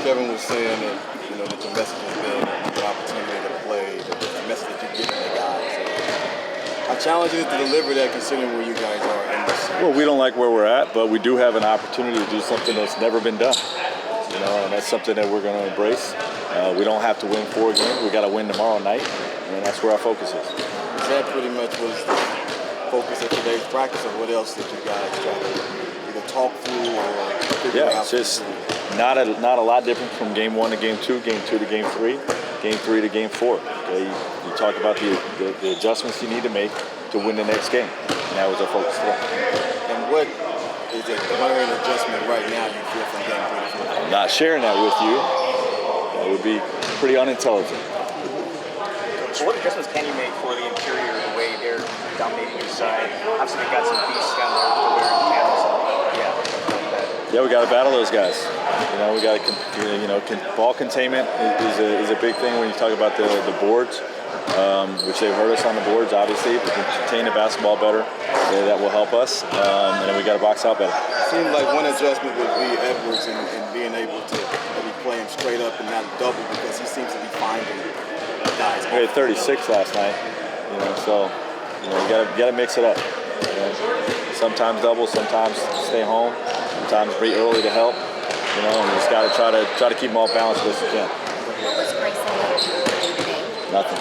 Kevin was saying that, that your message has been the opportunity to play, the message that you're giving the guys. How challenging is it to deliver that considering where you guys are in this series? Well, we don't like where we're at, but we do have an opportunity to do something that's never been done. And that's something that we're going to embrace. We don't have to win 4 games. We got to win tomorrow night, and that's where our focus is. Is that pretty much was the focus of today's practice, or what else did you guys try to either talk through or figure out? Yeah, it's just not a lot different from game 1 to game 2, game 2 to game 3, game 3 to game 4. Okay? You talk about the adjustments you need to make to win the next game, and that was our focus today. And what is a glaring adjustment right now you feel from game 3 to 4? I'm not sharing that with you. That would be pretty unintelligent. So what adjustments can you make for the interior, the way they're dominating your side? Obviously, they've got some beasts down there to wear panels. Yeah, we got to battle those guys. We got to, ball containment is a big thing when you talk about the boards, which they've hurt us on the boards, obviously. If we can contain the basketball better, that will help us. And then we got to box out better. Seems like one adjustment would be Edwards and being able to maybe play him straight up and not double, because he seems to be finding guys. We had 36 last night, so you got to mix it up. Sometimes double, sometimes stay home, sometimes be early to help. And you just got to try to keep them all balanced as you can. What was Grayson able to do today? Nothing.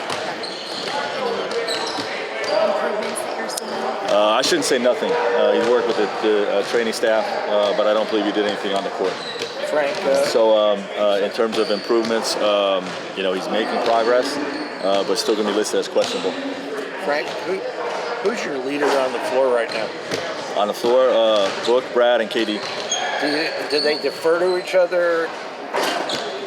Any improvements that you're seeing? I shouldn't say nothing. He worked with the training staff, but I don't believe he did anything on the court. Frank. So in terms of improvements, he's making progress, but still going to be listed as questionable. Frank, who's your leader on the floor right now? On the floor, Book, Brad, and KD. Do they defer to each other?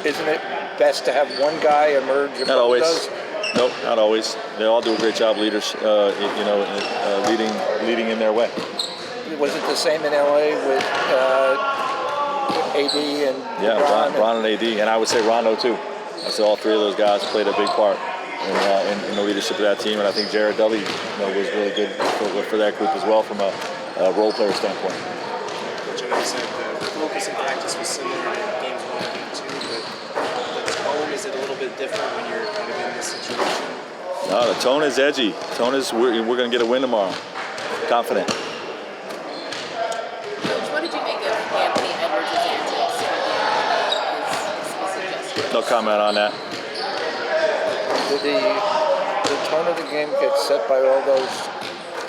Isn't it best to have one guy emerge? Not always. Nope, not always. They all do a great job, leading in their way. Was it the same in LA with AD and Ron and AD, and I would say Rondo too. I say all 3 of those guys played a big part in the leadership of that team, and I think Jared Dudley was really good for that group as well from a role player standpoint. Joe said the focus in practice was similar in games 1 and game 2, but the tone, is it a little bit different when you're kind of in this situation? No, the tone is edgy. Tone is we're going to get a win tomorrow. Confident. Coach, what did you make of Anthony Edwards' antics for his No comment on that. Did the tone of the game get set by all those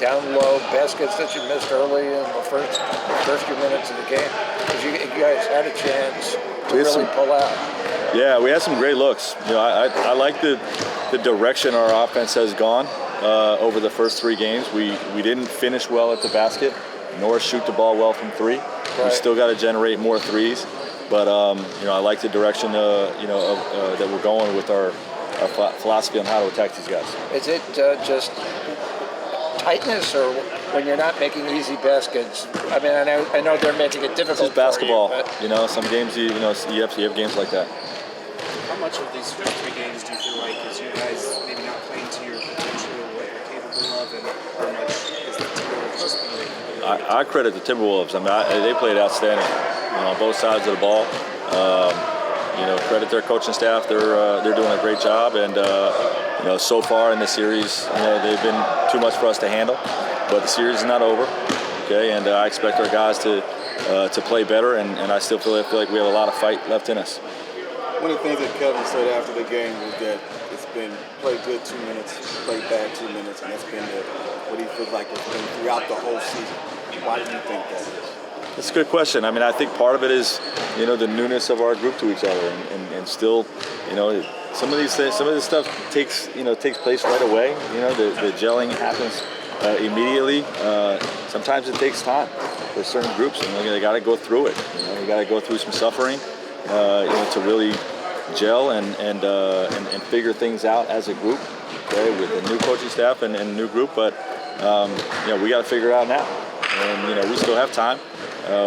down low baskets that you missed early in the first few minutes of the game? Because you guys had a chance to really pull out. Yeah, we had some great looks. I like the direction our offense has gone over the first 3 games. We didn't finish well at the basket, nor shoot the ball well from 3. Right. We still got to generate more 3s. But I like the direction that we're going with our philosophy on how to attack these guys. Is it just tightness, or when you're not making easy baskets? I mean, I know they're making it difficult. It's just basketball. For you, some games you have games like that. How much of these first 3 games do you feel like is you guys maybe not playing to your potential or what you're capable of, and how much is the Timberwolves just being? I credit the Timberwolves. I mean, they played outstanding on both sides of the ball. Credit their coaching staff. They're doing a great job, and so far in the series, they've been too much for us to handle. But the series is not over, okay? And I expect our guys to play better, and I still feel like we have a lot of fight left in us. One of the things that Kevin said after the game was that it's been play good 2 minutes, play bad 2 minutes, and that's been what he feels like it's been throughout the whole season. Why do you think that is? That's a good question. I mean, I think part of it is, the newness of our group to each other, and still, some of this stuff takes place right away. The gelling happens immediately. Sometimes it takes time for certain groups, and they got to go through it. You got to go through some suffering, to really gel and figure things out as a group. Okay, with a new coaching staff and a new group, but we got to figure it out now, and we still have time.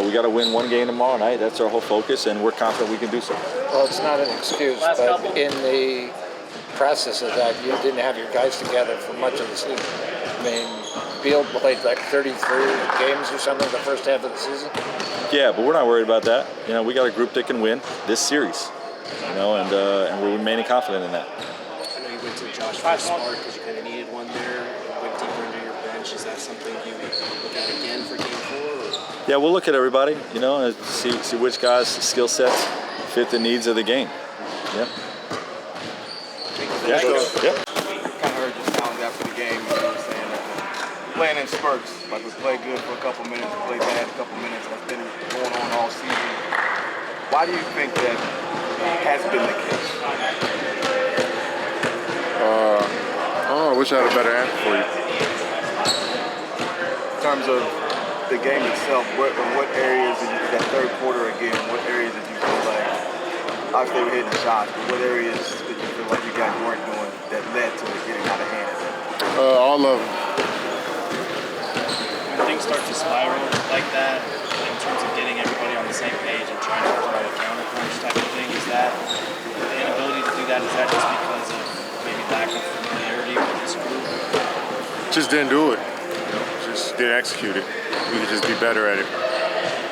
We got to win 1 game tomorrow night. That's our whole focus, and we're confident we can do so. Well, it's not an excuse, but in the process of that, you didn't have your guys together for much of the season. I mean, Beal played like 33 games or something the first half of the season. Yeah, but we're not worried about that. You know, we got a group that can win this series. You know, and we're remaining confident in that. I know you went to Josh for Smart because you kind of needed one there. You went deeper into your bench. Is that something you look at again for Game 4? Or? Yeah, we'll look at everybody. You know, and see which guys' skill sets fit the needs of the game. Yep. Yeah. Yep. Kind of heard your sound after the game. You were saying that playing in spurts, like we play good for a couple minutes, we play bad a couple minutes. That's been going on all season. Why do you think that has been the case? I don't know. I wish I had a better answer for you. In terms of the game itself, what areas did you, that third quarter again, what areas did you feel like, obviously they were hitting shots, but what areas did you feel like you guys weren't doing that led to it getting out of hand? All of them. When things start to spiral like that, in terms of getting everybody on the same page and trying to throw a counterpunch type of thing, is that the inability to do that, is that just because of maybe lack of familiarity with this group? Just didn't do it. Just didn't execute it. We could just be better at it.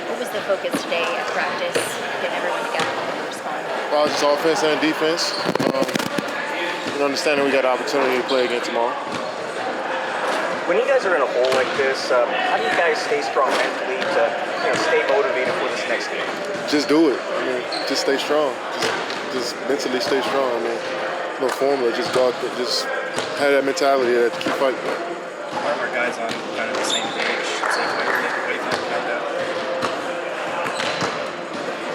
What was the focus today at practice? Getting everyone together and respond? Just offense and defense. Understanding we got an opportunity to play again tomorrow. When you guys are in a hole like this, how do you guys stay strong mentally to stay motivated for this next game? Just do it. Just stay strong. Just mentally stay strong. No formula. Just go out there. Just have that mentality to keep fighting. Are guys on kind of the same page, same wavelength about that?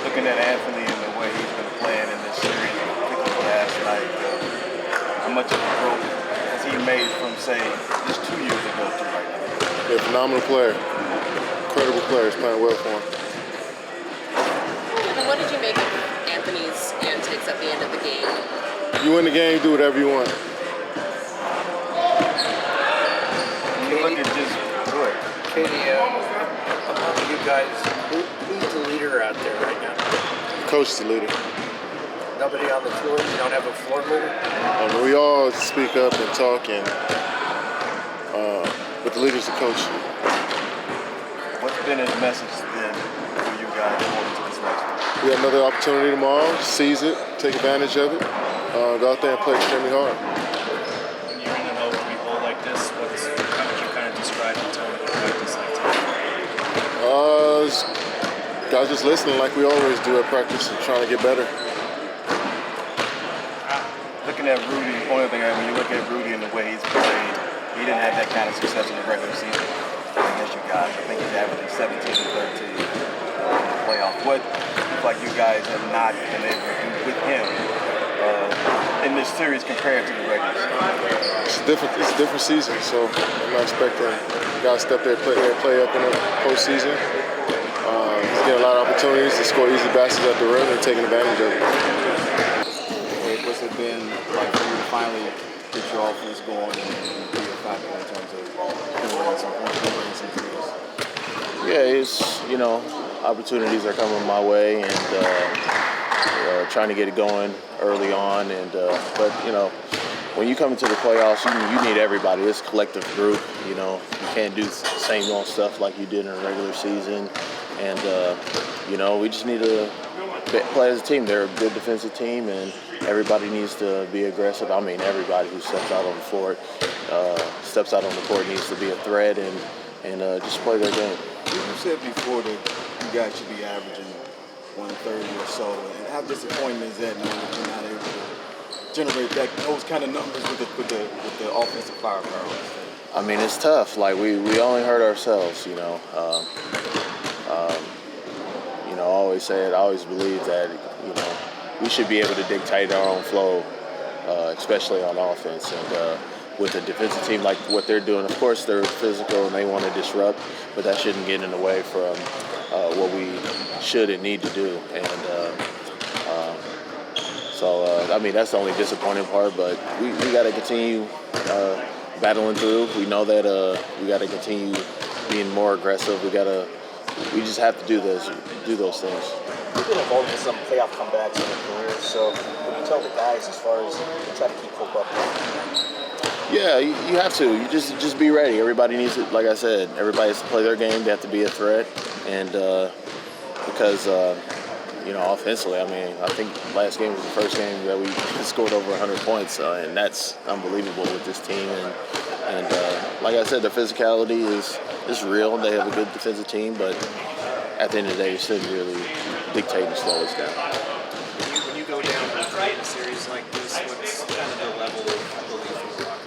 Looking at Anthony and the way he's been playing in this series, particularly last night, how much of a growth has he made from, say, just 2 years ago to right now? He's a phenomenal player. Incredible player. He's playing well for him. And what did you make of Anthony's antics at the end of the game? You win the game, do whatever you want. Look at just good. Katie, among you guys, who's the leader out there right now? The coach is the leader. Nobody on the floor? You don't have a floor leader? We all speak up and talk, but the leader's the coach. What's been his message then for you guys going into this next one? We have another opportunity tomorrow. Seize it, take advantage of it, go out there and play extremely hard. When you're in an 0-3 hole like this, how would you kind of describe the tone of practice like today? Guys just listening like we always do at practice and trying to get better. Looking at Rudy, one other thing, when you look at Rudy and the way he's played, he didn't have that kind of success in the regular season against you guys. I think he's averaging 17 and 13 in the playoffs. What like you guys have not been able to do with him in this series compared to the regular season? It's a different season, so I'm not expecting guys to step there and play up in the postseason. He's getting a lot of opportunities to score easy baskets at the rim and taking advantage of it. What's it been like for you to finally get your offense going and be a factor in terms of generating some threes? Yeah, it's, opportunities are coming my way and trying to get it going early on. But when you come into the playoffs, you need everybody. It's a collective group. You can't do the same old stuff like you did in a regular season. And, we just need to play as a team. They're a good defensive team, and everybody needs to be aggressive. Everybody who steps out on the floor, needs to be a threat and just play their game. You said before that you guys should be averaging 130 or so, and how disappointing is that knowing that you're not able to generate those kind of numbers with the offensive firepower? It's tough. We only hurt ourselves, I always say it. I always believe that, we should be able to dictate our own flow, especially on offense. And with a defensive team like what they're doing, of course they're physical and they want to disrupt, but that shouldn't get in the way from what we should and need to do. And that's the only disappointing part. But we got to continue battling through. We know that we got to continue being more aggressive. We just have to do those things. You've been involved in some playoff comebacks in your career, so what do you tell the guys as far as try to keep hope up? Yeah, you have to. You just be ready. Everybody needs it. Like I said, everybody has to play their game. They have to be a threat, and because offensively, I mean, I think last game was the first game that we scored over 100 points, and that's unbelievable with this team. And like I said, their physicality is real. They have a good defensive team, but at the end of the day, you shouldn't really dictate and slow us down. When you go down to three in a series like this, what's kind of the level of belief in Brock?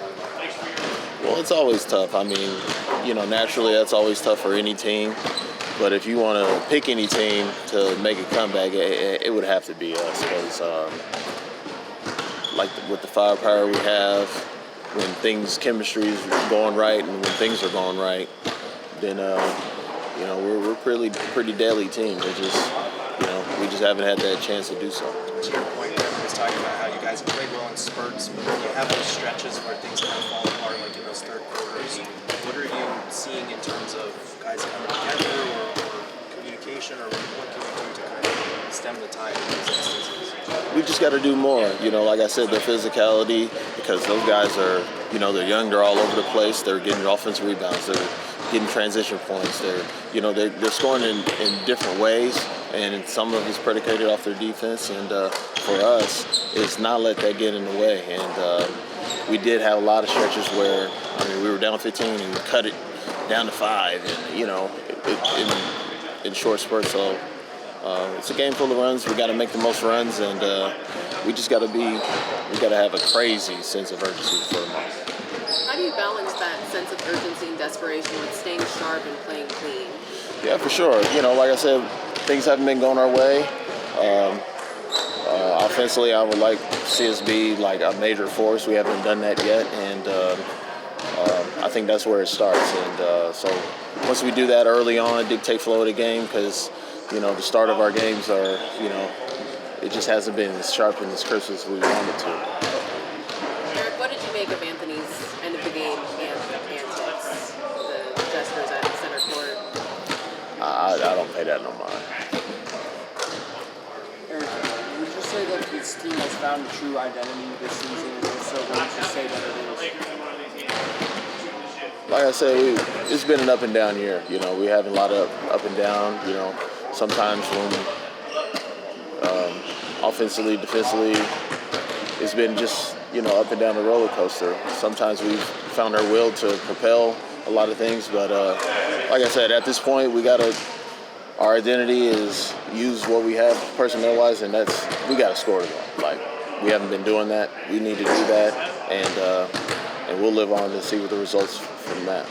Well, it's always tough. I mean, naturally that's always tough for any team. But if you want to pick any team to make a comeback, it would have to be us. Because with the firepower we have, when chemistry is going right, and when things are going right, then we're a pretty deadly team. We just haven't had that chance to do so. To your point, I was talking about how you guys have played well in spurts, but when you have those stretches where things kind of fall apart, like in those third quarters, what are you seeing in terms of guys coming together or communication, or what can we do to kind of stem the tide in these instances? We just got to do more. Like I said, their physicality, because those guys are, they're young, they're all over the place, they're getting offensive rebounds, they're getting transition points, they're scoring in different ways, and some of it's predicated off their defense. And for us, it's not let that get in the way. And we did have a lot of stretches where, we were down 15 and we cut it down to 5, and in short spurts. So it's a game full of runs. We got to make the most runs, and we got to have a crazy sense of urgency for tomorrow. How do you balance that sense of urgency and desperation with staying sharp and playing clean? Yeah, for sure. Like I said, things haven't been going our way. Offensively, I would like to see us be like a major force. We haven't done that yet, and I think that's where it starts. And so once we do that early on, dictate flow of the game, because the start of our games are, it just hasn't been as sharp and as crisp as we wanted to. Eric, what did you make of Anthony's end of the game antics, the gestures at center court? I don't pay that no mind. Eric, would you say that this team has found a true identity this season? And if so, what would you say that it is? Like I said, it's been an up and down year. We have a lot of up and down. Sometimes when offensively, defensively, it's been just up and down the roller coaster. Sometimes we've found our will to propel a lot of things, but like I said, at this point, our identity is use what we have personnel-wise, and we got to score the ball. Like, we haven't been doing that. We need to do that, and we'll live on to see what the results from that.